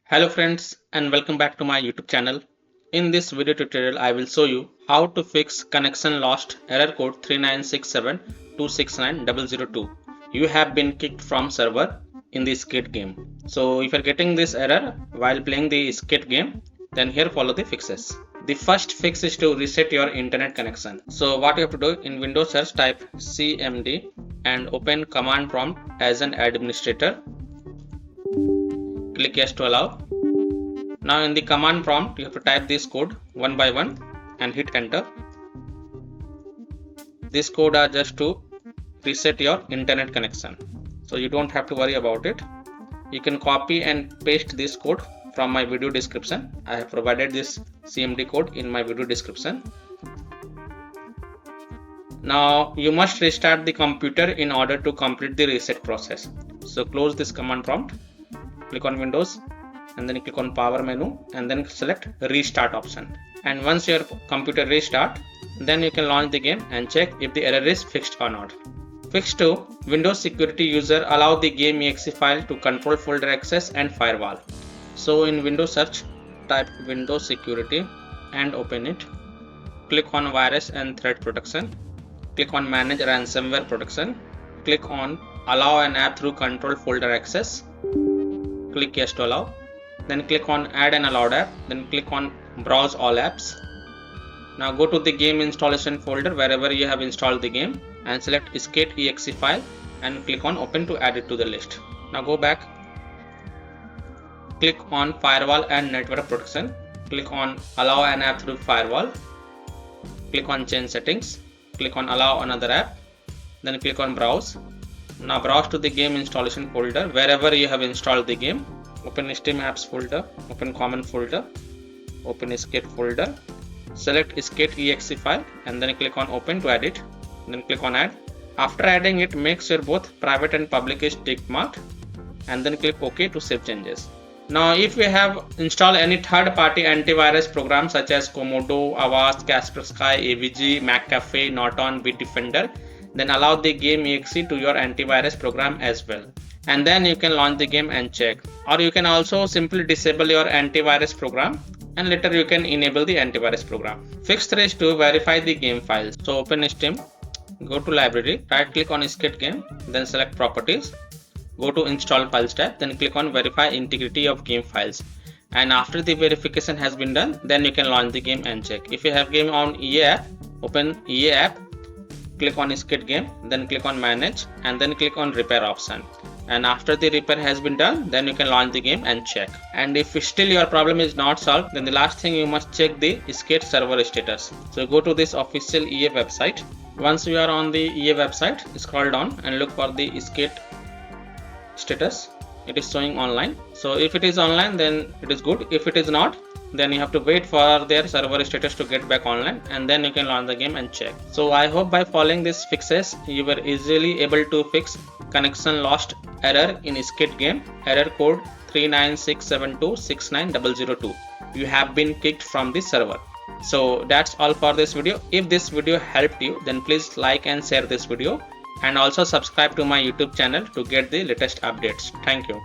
Hello friends and welcome back to my YouTube channel. In this video tutorial I will show you how to fix connection lost error code 39672690002. You have been kicked from server in the skate game. So if you are getting this error while playing the skate game, then here follow the fixes. The first fix is to reset your internet connection. So what you have to do, in Windows search type cmd and open command prompt as an administrator. Click yes to allow. Now in the command prompt you have to type this code one by one and hit enter. This code are just to reset your internet connection, so you don't have to worry about it. You can copy and paste this code from my video description. I have provided this CMD code in my video description. Now you must restart the computer in order to complete the reset process. So close this command prompt, click on Windows and then click on power menu and then select restart option. And once your computer restart, then you can launch the game and check if the error is fixed or not. Fix 2. Windows security user allow the game exe file to control folder access and firewall. So in Windows search type Windows security and open it. Click on virus and threat protection. Click on manage ransomware protection. Click on allow an app through control folder access. Click yes to allow. Then click on add an allowed app. Then click on browse all apps. Now go to the game installation folder wherever you have installed the game and select skate exe file and click on open to add it to the list. Now go back. Click on firewall and network protection. Click on allow an app through firewall. Click on change settings. Click on allow another app. Then click on browse. Now browse to the game installation folder wherever you have installed the game. Open Steam apps folder, open common folder, open skate folder, select skate exe file and then click on open to add it. Then click on add. After adding it, make sure both private and public is tick marked and then click OK to save changes. Now if you have installed any third party antivirus programs such as Komodo, Avast, Kaspersky, AVG, McAfee, Norton, Bitdefender, then allow the game exe to your antivirus program as well. And then you can launch the game and check. Or you can also simply disable your antivirus program and later you can enable the antivirus program. Fix 3 is to verify the game files. So open Steam, go to library, right click on skate game, then select properties, go to install files tab, then click on verify integrity of game files. And after the verification has been done, then you can launch the game and check. If you have game on EA app, open EA app, click on skate game, then click on manage and then click on repair option. And after the repair has been done, then you can launch the game and check. And if still your problem is not solved, then the last thing you must check the skate server status. So go to this official EA website. Once you are on the EA website, scroll down and look for the skate status. It is showing online. So if it is online, then it is good. If it is not, then you have to wait for their server status to get back online and then you can launch the game and check. So I hope by following these fixes you were easily able to fix connection lost error in skate game, error code 39672690002. You have been kicked from the server. So that's all for this video. If this video helped you, then please like and share this video and also subscribe to my YouTube channel to get the latest updates. Thank you.